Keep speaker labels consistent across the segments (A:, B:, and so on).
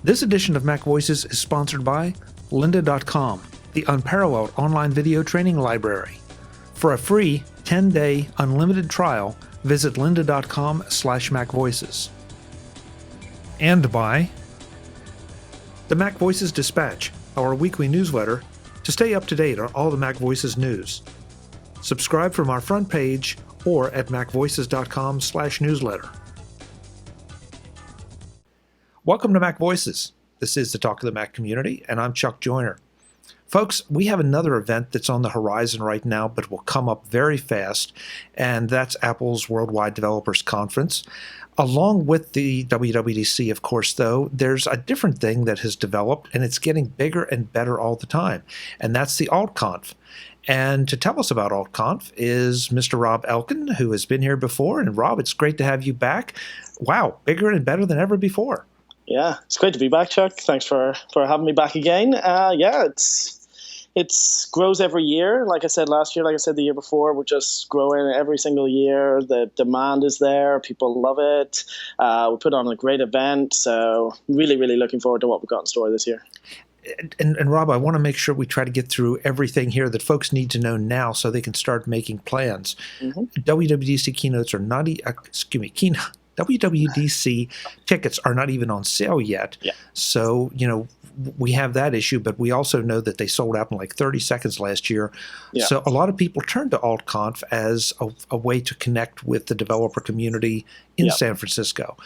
A: This edition of MacVoices is sponsored by lynda.com, the unparalleled online video training library. For a free 10-day unlimited trial, visit lynda.com/MacVoices. And by the MacVoices Dispatch, our weekly newsletter, to stay up to date on all the MacVoices news. Subscribe from our front page or at macvoices.com/newsletter. Welcome to MacVoices. This is the Talk of the Mac community, and I'm Chuck Joyner. Folks, we have another event that's on the horizon right now, but will come up very fast, and that's Apple's Worldwide Developers Conference. Along with the WWDC, of course, though, there's a different thing that has developed, and it's getting bigger and better all the time, and that's the AltConf. And to tell us about AltConf is Mr. Rob Elkins, who has been here before. And Rob, it's great to have you back. Wow, bigger and better than ever before.
B: Yeah, it's great to be back, Chuck. Thanks for having me back again. It's grows every year. Like I said last year, like I said the year before, we're just growing every single year. The demand is there. People love it. We put on a great event. So really, really looking forward to what we've got in store this year.
A: And Rob, I want to make sure we try to get through everything here that folks need to know now so they can start making plans. Mm-hmm. WWDC keynotes are not, WWDC tickets are not even on sale yet. Yeah. So, we have that issue, but we also know that they sold out in like 30 seconds last year. Yeah. So a lot of people turn to AltConf as a way to connect with the developer community in San Francisco.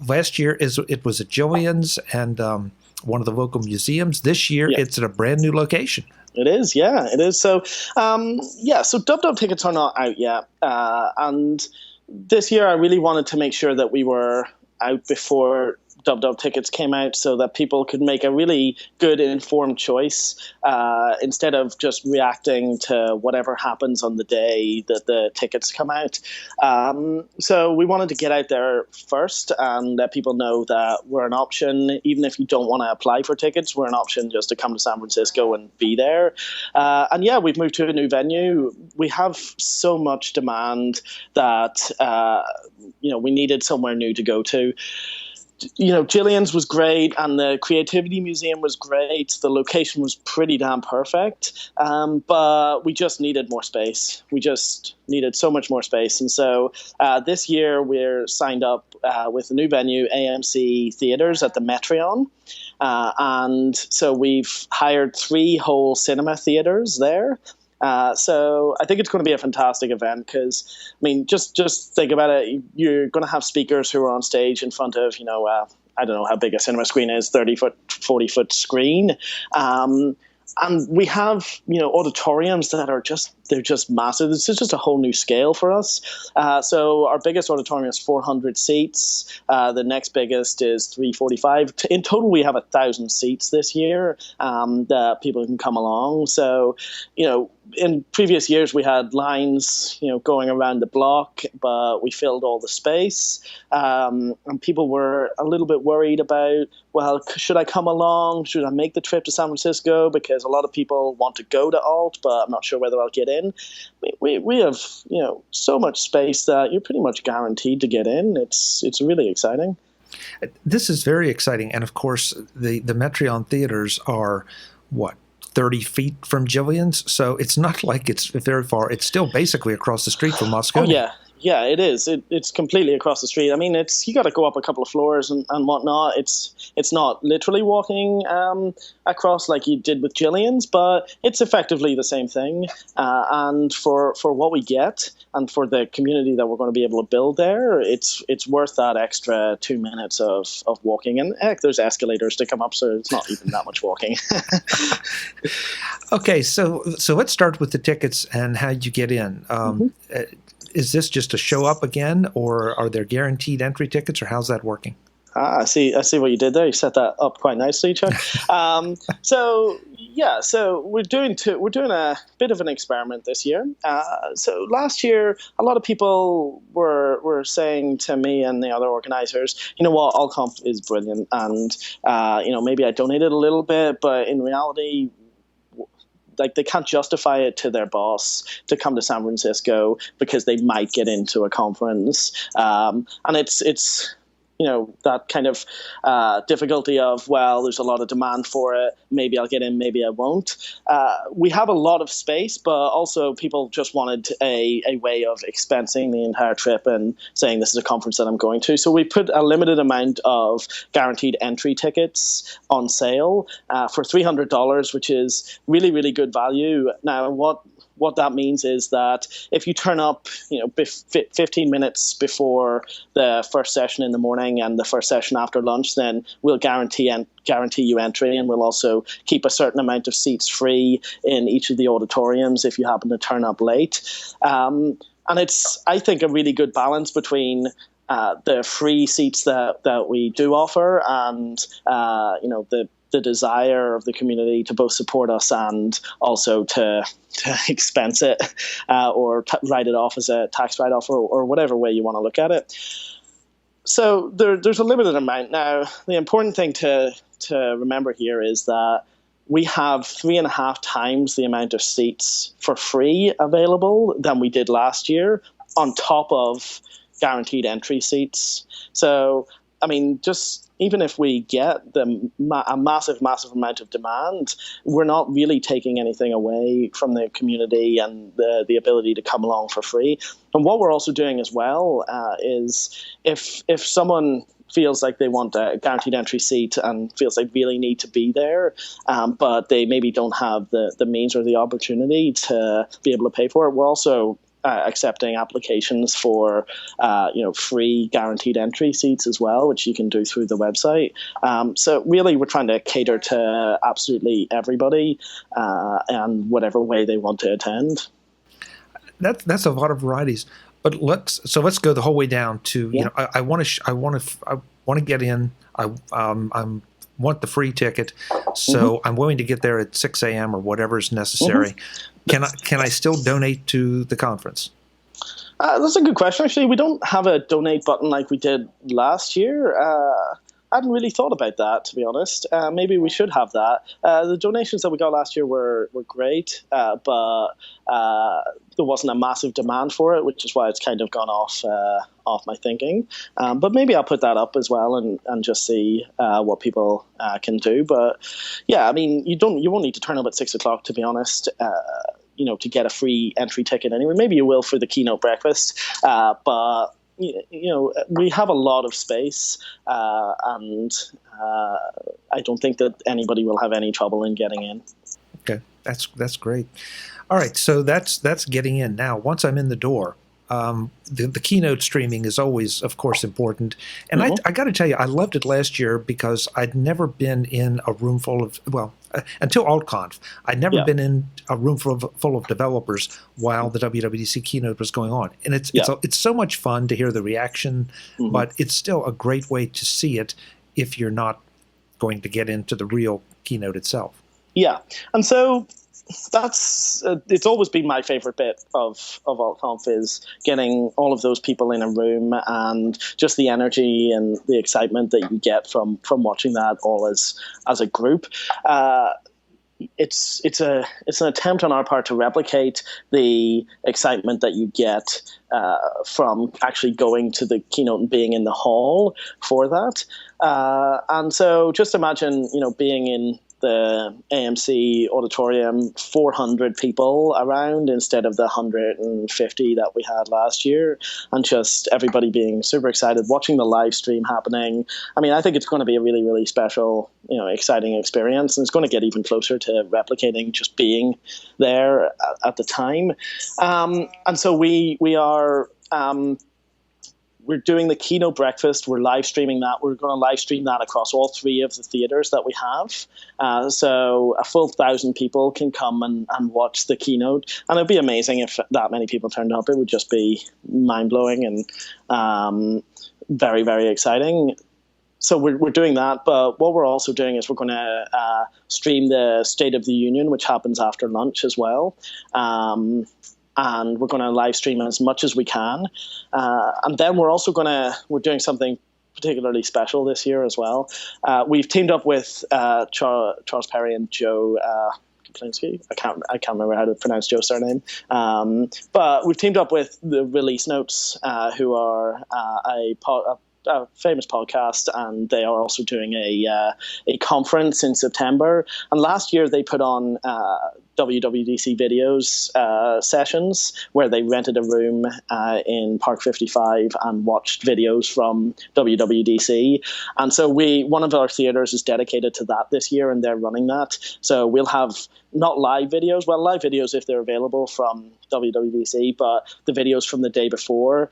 A: Last year it was at Jillian's and one of the local museums. This year it's at a brand new location.
B: It is, yeah, it is. So, so Dub tickets are not out yet. And this year I really wanted to make sure that we were out before Dub tickets came out so that people could make a really good informed choice instead of just reacting to whatever happens on the day that the tickets come out. So we wanted to get out there first and let people know that we're an option. Even if you don't want to apply for tickets, we're an option just to come to San Francisco and be there. We've moved to a new venue. We have so much demand that we needed somewhere new to go to. Jillian's was great and the Creativity Museum was great. The location was pretty damn perfect, but we just needed more space. We just needed so much more space. And so this year we're signed up with a new venue, AMC Theaters at the Metreon. And so we've hired 3 whole cinema theaters there. So I think it's going to be a fantastic event because, just think about it. You're going to have speakers who are on stage in front of, I don't know how big a cinema screen is, 30-foot, 40-foot screen. And we have, auditoriums that are they're just massive. This is just a whole new scale for us. So our biggest auditorium is 400 seats. The next biggest is 345. In total, we have 1,000 seats this year that people can come along. So, in previous years, we had lines, going around the block, but we filled all the space. And people were a little bit worried about, well, should I come along? Should I make the trip to San Francisco? Because a lot of people want to go to Alt, but I'm not sure whether I'll get in. We have, so much space that you're pretty much guaranteed to get in. It's really exciting.
A: This is very exciting. And of course, the Metreon theaters are, 30 feet from Jillian's, so it's not like it's very far. It's still basically across the street from Moscone.
B: Oh, yeah, it is. It's completely across the street. You got to go up a couple of floors and whatnot. It's not literally walking across like you did with Jillian's, but it's effectively the same thing. And for what we get and for the community that we're going to be able to build there, it's worth that extra 2 minutes of walking. And heck, there's escalators to come up, so it's not even that much walking.
A: Okay, so let's start with the tickets and how you get in. Is this just a show up again, or are there guaranteed entry tickets, or how's that working?
B: I see what you did there. You set that up quite nicely, Chuck. So we're doing a bit of an experiment this year. So last year, a lot of people were saying to me and the other organizers, you know what, AltConf is brilliant, and maybe I donated a little bit, but in reality, like they can't justify it to their boss to come to San Francisco because they might get into a conference, and it's that kind of difficulty of, well, there's a lot of demand for it. Maybe I'll get in, maybe I won't. We have a lot of space, but also people just wanted a way of expensing the entire trip and saying this is a conference that I'm going to. So we put a limited amount of guaranteed entry tickets on sale for $300, which is really, really good value. Now, what that means is that if you turn up, 15 minutes before the first session in the morning and the first session after lunch, then we'll guarantee you entry, and we'll also keep a certain amount of seats free in each of the auditoriums if you happen to turn up late. And it's, I think, a really good balance between the free seats that we do offer and the desire of the community to both support us and also to expense it or write it off as a tax write-off or whatever way you want to look at it. So there's a limited amount. Now, the important thing to remember here is that we have 3.5 times the amount of seats for free available than we did last year on top of guaranteed entry seats. So, I mean, just even if we get a massive amount of demand, we're not really taking anything away from the community and the ability to come along for free. And what we're also doing as well is if someone feels like they want a guaranteed entry seat and feels they really need to be there, but they maybe don't have the means or the opportunity to be able to pay for it, we're also accepting applications for free guaranteed entry seats as well, which you can do through the website. So really, we're trying to cater to absolutely everybody and whatever way they want to attend.
A: That's a lot of varieties. But let's go the whole way down to I want to get in. I want the free ticket, so I'm willing to get there at 6 a.m. or whatever is necessary. Can I still donate to the conference?
B: That's a good question. Actually, we don't have a donate button like we did last year. I hadn't really thought about that, to be honest. Maybe we should have that. The donations that we got last year were great, but there wasn't a massive demand for it, which is why it's kind of gone off my thinking. But maybe I'll put that up as well and just see what people can do. But yeah, I mean, you won't need to turn up at 6 o'clock, to be honest. To get a free entry ticket anyway. Maybe you will for the keynote breakfast, but we have a lot of space, and I don't think that anybody will have any trouble in getting in.
A: Okay, that's great. All right, so that's getting in. Now, once I'm in the door, the keynote streaming is always, of course, important. And I got to tell you, I loved it last year because I'd never been in a room full of, until AltConf, I'd never been in a room full of developers while the WWDC keynote was going on. And it's so much fun to hear the reaction, but it's still a great way to see it if you're not going to get into the real keynote itself. Yeah,
B: and so that's it's always been my favorite bit of AltConf is getting all of those people in a room and just the energy and the excitement that you get from watching that all as a group. It's an attempt on our part to replicate the excitement that you get from actually going to the keynote and being in the hall for that. And so just imagine, being in the AMC auditorium, 400 people around instead of the 150 that we had last year, and just everybody being super excited, watching the live stream happening. I mean, I think it's going to be a really, really special, exciting experience, and it's going to get even closer to replicating just being there at the time. And so we are... we're doing the keynote breakfast. We're live streaming that. We're going to live stream that across all 3 of the theaters that we have. So a full 1,000 people can come and watch the keynote. And it'd be amazing if that many people turned up. It would just be mind-blowing and very, very exciting. So we're doing that. But what we're also doing is we're going to stream the State of the Union, which happens after lunch as well. And we're going to live stream as much as we can. And then we're doing something particularly special this year as well. We've teamed up with Charles Perry and Joe Klinsky. I can't remember how to pronounce Joe's surname. But we've teamed up with the Release Notes, who are a famous podcast, and they are also doing a conference in September. And last year they put on WWDC videos sessions where they rented a room in Park 55 and watched videos from WWDC. And so one of our theaters is dedicated to that this year, and they're running that. So we'll have not live videos, well, live videos if they're available from WWDC, but the videos from the day before,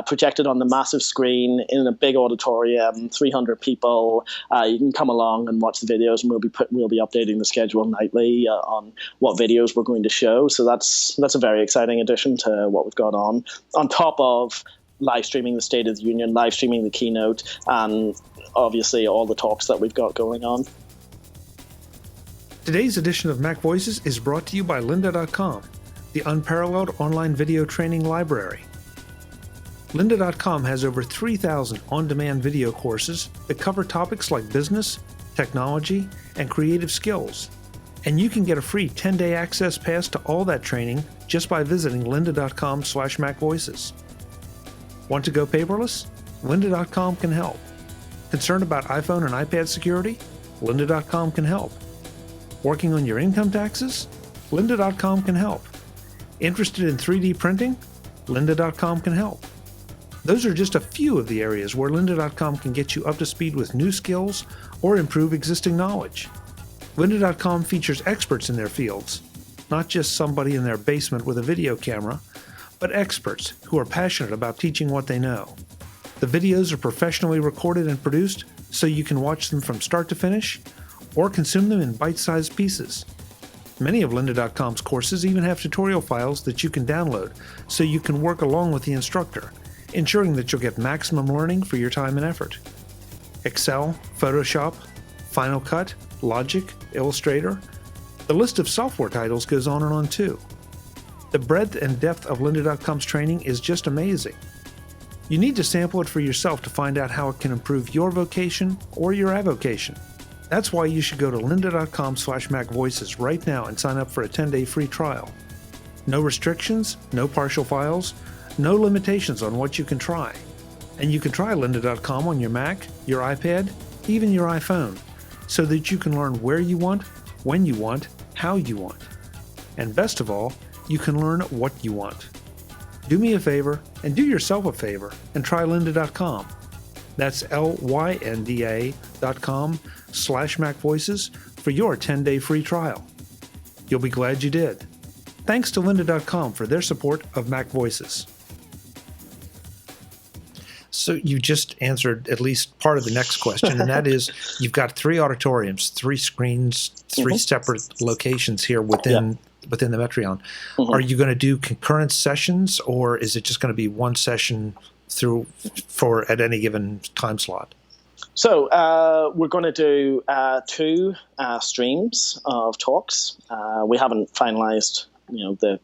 B: projected on the massive screen in a big auditorium, 300 people. You can come along and watch the videos, and we'll be updating the schedule nightly on what videos we're going to show. So that's a very exciting addition to what we've got on top of live streaming the State of the Union, live streaming the keynote, and obviously all the talks that we've got going on.
A: Today's edition of MacVoices is brought to you by lynda.com, the unparalleled online video training library. lynda.com has over 3,000 on-demand video courses that cover topics like business, technology, and creative skills. And you can get a free 10-day access pass to all that training just by visiting lynda.com/MacVoices. Want to go paperless? lynda.com can help. Concerned about iPhone and iPad security? lynda.com can help. Working on your income taxes? lynda.com can help. Interested in 3D printing? lynda.com can help. Those are just a few of the areas where lynda.com can get you up to speed with new skills or improve existing knowledge. lynda.com features experts in their fields, not just somebody in their basement with a video camera, but experts who are passionate about teaching what they know. The videos are professionally recorded and produced so you can watch them from start to finish or consume them in bite-sized pieces. Many of lynda.com's courses even have tutorial files that you can download so you can work along with the instructor, ensuring that you'll get maximum learning for your time and effort. Excel, Photoshop, Final Cut, Logic, Illustrator. The list of software titles goes on and on too. The breadth and depth of lynda.com's training is just amazing. You need to sample it for yourself to find out how it can improve your vocation or your avocation. That's why you should go to lynda.com/MacVoices right now and sign up for a 10-day free trial. No restrictions, no partial files, no limitations on what you can try. And you can try lynda.com on your Mac, your iPad, even your iPhone, so that you can learn where you want, when you want, how you want. And best of all, you can learn what you want. Do me a favor and do yourself a favor and try lynda.com. That's lynda.com/MacVoices for your 10-day free trial. You'll be glad you did. Thanks to lynda.com for their support of MacVoices. So you just answered at least part of the next question, and that is you've got 3 auditoriums, 3 screens, 3 separate locations here within the Metreon. Are you going to do concurrent sessions, or is it just going to be one session for at any given time slot?
B: So we're going to do 2 streams of talks. We haven't finalized, the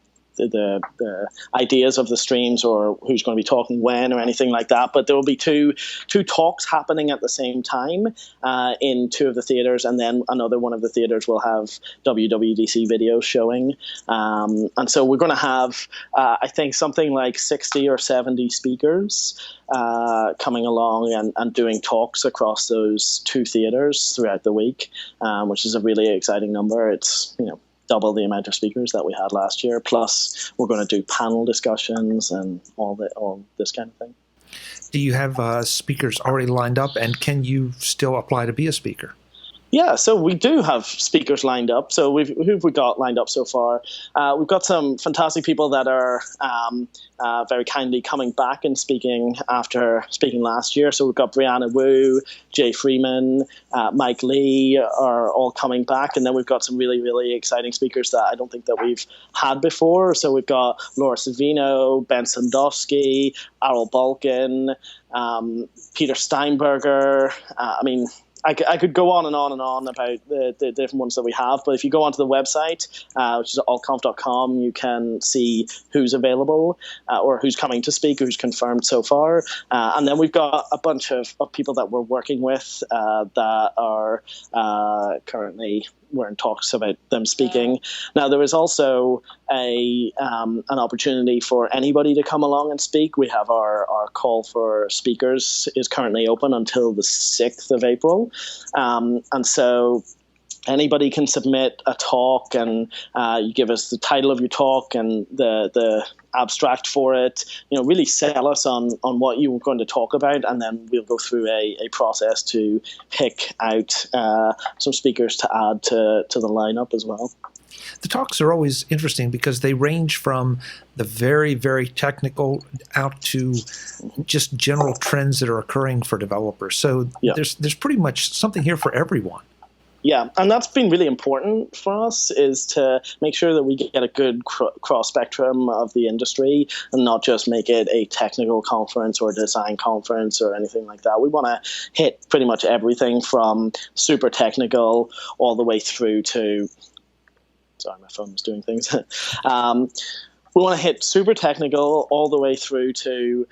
B: ideas of the streams or who's going to be talking when or anything like that. But there will be two talks happening at the same time in 2 of the theaters, and then another one of the theaters will have WWDC videos showing. And so we're going to have, I think, something like 60 or 70 speakers coming along and doing talks across those 2 theaters throughout the week, which is a really exciting number. It's, double the amount of speakers that we had last year. Plus, we're going to do panel discussions and all this kind of thing.
A: Do you have speakers already lined up, and can you still apply to be a speaker?
B: Yeah, so we do have speakers lined up. So who have we got lined up so far? We've got some fantastic people that are very kindly coming back and speaking after speaking last year. So we've got Brianna Wu, Jay Freeman, Mike Lee are all coming back. And then we've got some really, really exciting speakers that I don't think that we've had before. So we've got Laura Savino, Ben Sandowski, Errol Balkin, Peter Steinberger. I could go on and on and on about the different ones that we have, but if you go onto the website, which is AltConf.com, you can see who's available or who's coming to speak, who's confirmed so far. And then we've got a bunch of people that we're working with that are currently we're in talks about them speaking. Now, there is also an opportunity for anybody to come along and speak. We have our call for speakers is currently open until the 6th of April. And so anybody can submit a talk, and you give us the title of your talk and the abstract for it. Really sell us on what you were going to talk about, and then we'll go through a process to pick out some speakers to add to the lineup as well.
A: The talks are always interesting because they range from the very, very technical out to just general trends that are occurring for developers. So there's pretty much something here for everyone.
B: Yeah, and that's been really important for us, is to make sure that we get a good cross-spectrum of the industry and not just make it a technical conference or a design conference or anything like that. We want to hit pretty much everything from super technical all the way through to... Sorry, my phone was doing things. We want to hit super technical all the way through to,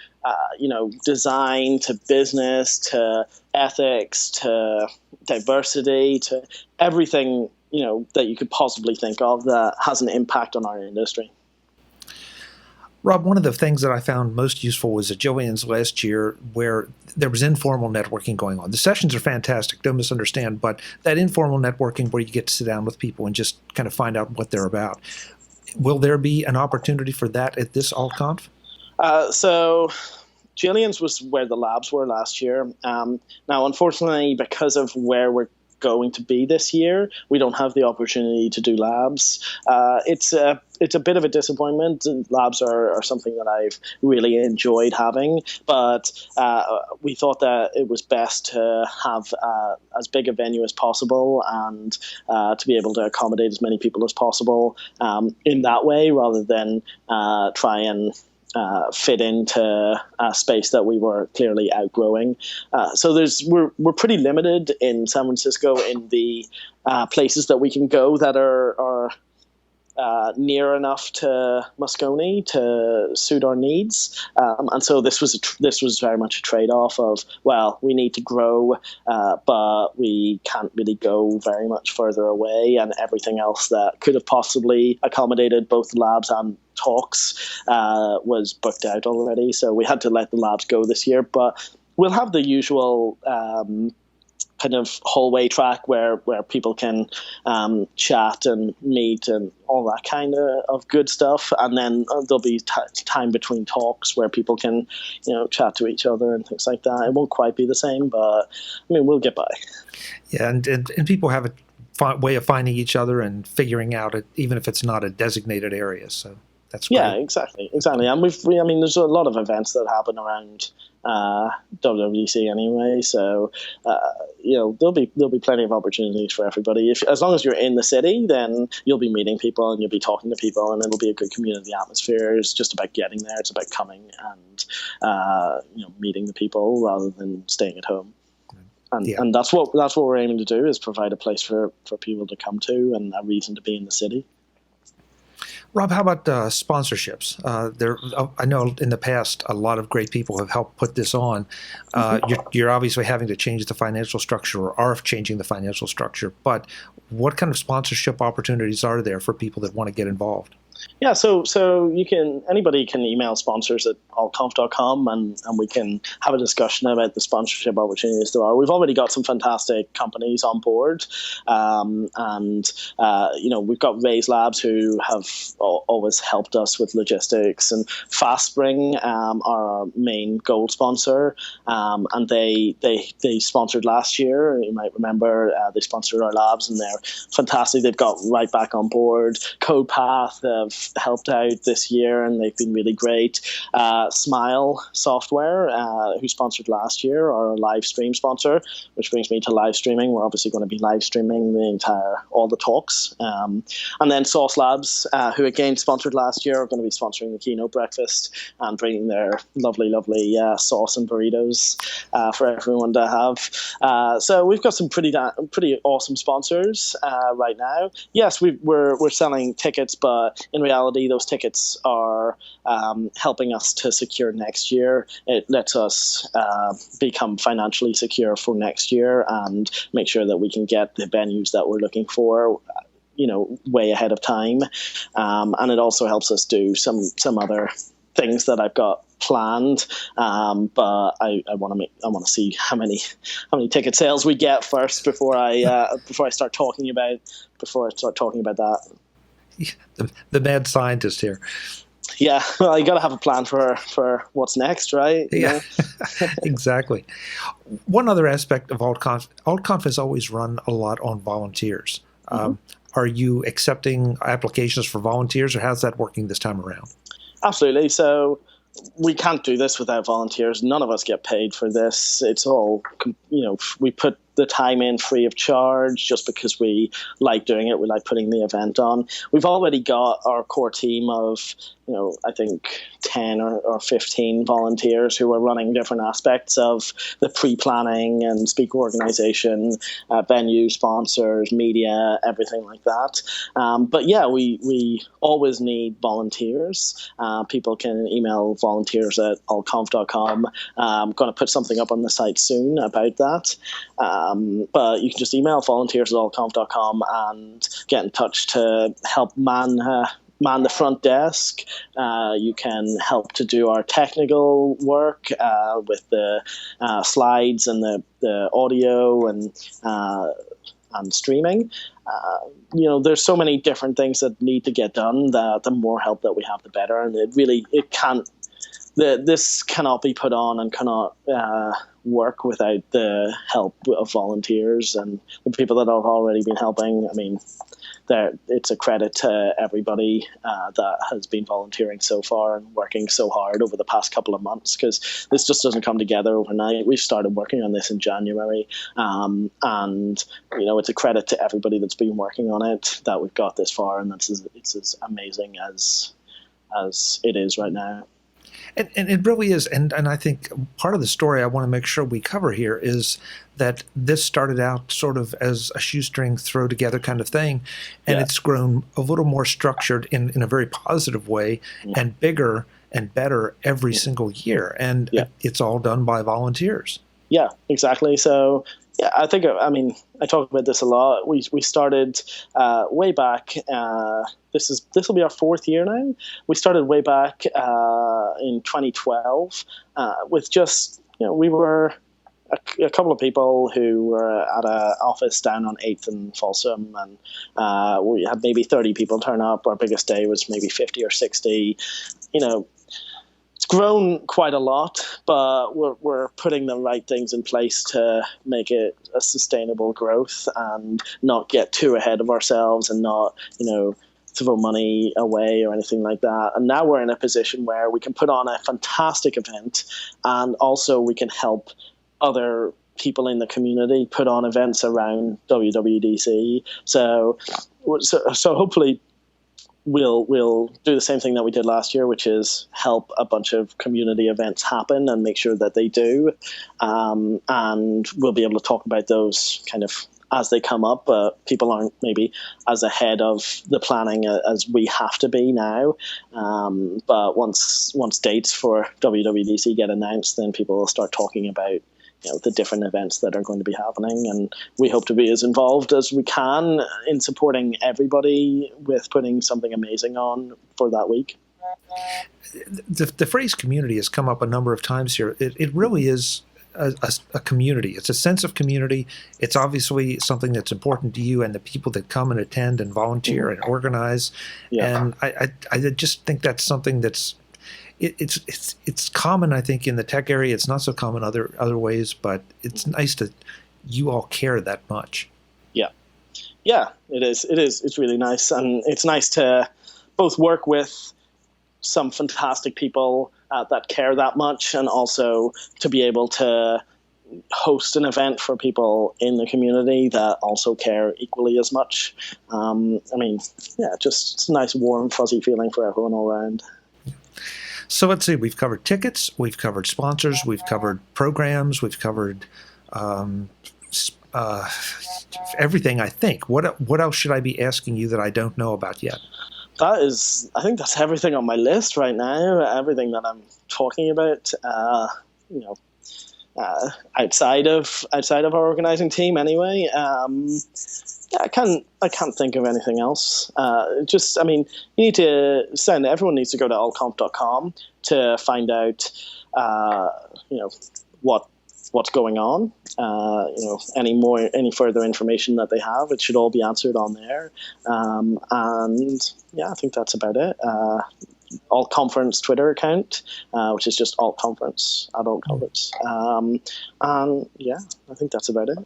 B: design, to business, to ethics, to diversity, to everything, that you could possibly think of that has an impact on our industry.
A: Rob, one of the things that I found most useful was at Joanne's last year, where there was informal networking going on. The sessions are fantastic, don't misunderstand, but that informal networking where you get to sit down with people and just kind of find out what they're about. Will there be an opportunity for that at this AltConf?
B: So Jillian's was where the labs were last year. Now, unfortunately, because of where we're going to be this year, we don't have the opportunity to do labs. It's a bit of a disappointment. Labs are something that I've really enjoyed having, but we thought that it was best to have as big a venue as possible and to be able to accommodate as many people as possible in that way, rather than try and fit into a space that we were clearly outgrowing. So we're pretty limited in San Francisco in the places that we can go that are near enough to Moscone to suit our needs, and so this was very much a trade-off of, well, we need to grow, but we can't really go very much further away, and everything else that could have possibly accommodated both labs and talks was booked out already. So we had to let the labs go this year, but we'll have the usual kind of hallway track where people can chat and meet and all that kind of good stuff, and then there'll be time between talks where people can chat to each other and things like that. It won't quite be the same, but we'll get by.
A: Yeah, and people have a way of finding each other and figuring out it, even if it's not a designated area. So that's great.
B: Yeah, exactly. And there's a lot of events that happen around WWDC anyway, so there'll be plenty of opportunities for everybody. As long as you're in the city, then you'll be meeting people and you'll be talking to people, and it'll be a good community atmosphere. It's just about getting there. It's about coming and meeting the people rather than staying at home. And that's what we're aiming to do, is provide a place for people to come to and a reason to be in the city.
A: Rob, how about sponsorships? I know in the past a lot of great people have helped put this on. You're obviously having to change the financial structure, or are changing the financial structure, but what kind of sponsorship opportunities are there for people that want to get involved?
B: Yeah, so anybody can email sponsors at altconf.com and we can have a discussion about the sponsorship opportunities there are. We've already got some fantastic companies on board, and we've got Raise Labs, who have always helped us with logistics, and FastSpring are our main gold sponsor, and they sponsored last year. You might remember they sponsored our labs, and they're fantastic. They've got right back on board. CodePath have helped out this year, and they've been really great. Smile Software, who sponsored last year, are a live stream sponsor, which brings me to live streaming. We're obviously going to be live streaming all the talks. And then Sauce Labs, who again sponsored last year, are going to be sponsoring the keynote breakfast and bringing their lovely sauce and burritos for everyone to have. So we've got some pretty awesome sponsors right now. Yes, we're selling tickets, but in reality, those tickets are helping us to secure next year. It lets us become financially secure for next year and make sure that we can get the venues that we're looking for, way ahead of time. And it also helps us do some other things that I've got planned, but I want to see how many ticket sales we get first before I start talking about that.
A: The mad scientist here.
B: Yeah, well, you got to have a plan for what's next, right?
A: Yeah, exactly. One other aspect of AltConf has always run a lot on volunteers. Are you accepting applications for volunteers, or how's that working this time around?
B: Absolutely. So we can't do this without volunteers. None of us get paid for this. It's all, we put the time in free of charge just because we like doing it. We like putting the event on. We've already got our core team of, I think 10 or 15 volunteers who are running different aspects of the pre-planning and speaker organization, venue, sponsors, media, everything like that. But yeah, we always need volunteers. People can email volunteers at altconf.com. I'm going to put something up on the site soon about that. But you can just email volunteers at altconf.com and get in touch to help man the front desk. You can help to do our technical work with the slides and the audio and streaming. There's so many different things that need to get done that the more help that we have, the better. And this cannot be put on and cannot work without the help of volunteers and the people that have already been helping. I mean, it's a credit to everybody that has been volunteering so far and working so hard over the past couple of months, because this just doesn't come together overnight. We've started working on this in January, and it's a credit to everybody that's been working on it that we've got this far, and it's as amazing as it is right now.
A: And it really is. And I think part of the story I want to make sure we cover here is that this started out sort of as a shoestring throw together kind of thing. And it's grown a little more structured in a very positive way and bigger and better every single year. And it's all done by volunteers. Yeah,
B: exactly. So, I think, I talk about this a lot. We started way back. This will be our fourth year now. We started way back in 2012 with just, we were a couple of people who were at an office down on 8th and Folsom, and we had maybe 30 people turn up. Our biggest day was maybe 50 or 60. It's grown quite a lot, but we're putting the right things in place to make it a sustainable growth and not get too ahead of ourselves and not, throw money away or anything like that. And now we're in a position where we can put on a fantastic event, and also we can help other people in the community put on events around WWDC. So hopefully we'll do the same thing that we did last year, which is help a bunch of community events happen and make sure that they do. And we'll be able to talk about those kind of as they come up, but people aren't maybe as ahead of the planning as we have to be now. But once dates for WWDC get announced, then people will start talking about the different events that are going to be happening, and we hope to be as involved as we can in supporting everybody with putting something amazing on for that week.
A: The phrase community has come up a number of times here. It really is a community. It's a sense of community. It's obviously something that's important to you and the people that come and attend and volunteer and organize. And I just think that's something that's it's common, I think, in the tech area. It's not so common other ways, but it's nice that you all care that much. Yeah, it is. It's really nice, and it's nice to both work with some fantastic people that care that much, and also to be able to host an event for people in the community that also care equally as much. Just it's a nice, warm, fuzzy feeling for everyone all around. So let's see, we've covered tickets, we've covered sponsors, we've covered programs, we've covered everything, I think. What else should I be asking you that I don't know about yet?
B: I think that's everything on my list right now. Everything that I'm talking about, outside of our organizing team, anyway. Yeah, I can't think of anything else. You need to everyone needs to go to altconf.com to find out, what's going on. Any further information that they have, it should all be answered on there. And yeah, I think that's about it. AltConference Twitter account, which is just AltConference at AltConference. And yeah, I think that's about it.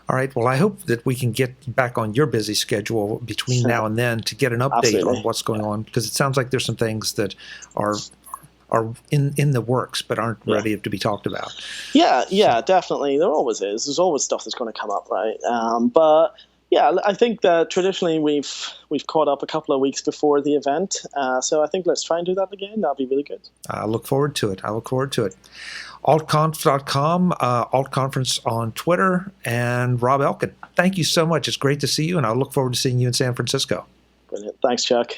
A: All right. Well, I hope that we can get back on your busy schedule between now and then to get an update
B: Absolutely.
A: on what's going on, because it sounds like there's some things that are in the works but aren't ready to be talked about.
B: Yeah, definitely. There always is. There's always stuff that's going to come up, right? But yeah, I think that traditionally we've caught up a couple of weeks before the event. So I think let's try and do that again. That'll be really good.
A: I look forward to it. AltConf.com, AltConference on Twitter, and Rob Elkin. Thank you so much. It's great to see you, and I look forward to seeing you in San Francisco.
B: Brilliant. Thanks, Chuck.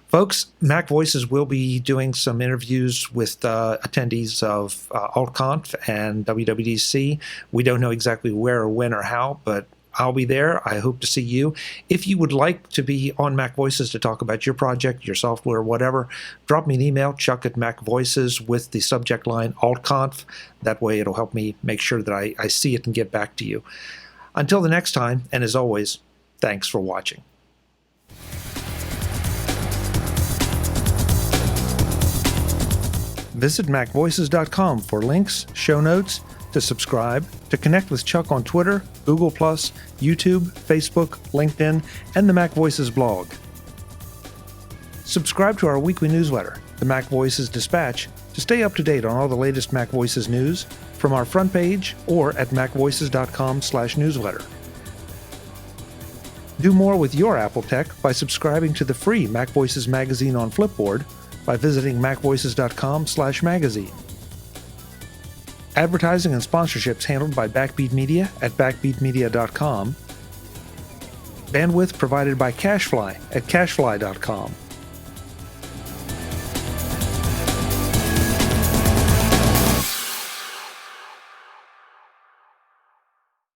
A: Folks, MacVoices will be doing some interviews with attendees of AltConf and WWDC. We don't know exactly where or when or how, but I'll be there. I hope to see you. If you would like to be on MacVoices to talk about your project, your software, whatever, drop me an email, chuck@MacVoices, with the subject line AltConf. That way it'll help me make sure that I see it and get back to you. Until the next time, and as always, thanks for watching. Visit MacVoices.com for links, show notes, to subscribe, to connect with Chuck on Twitter, Google+, YouTube, Facebook, LinkedIn, and the MacVoices blog. Subscribe to our weekly newsletter, the MacVoices Dispatch, to stay up to date on all the latest MacVoices news from our front page or at macvoices.com/newsletter. Do more with your Apple tech by subscribing to the free MacVoices magazine on Flipboard by visiting macvoices.com/magazine. Advertising and sponsorships handled by Backbeat Media at backbeatmedia.com. Bandwidth provided by CacheFly at cachefly.com.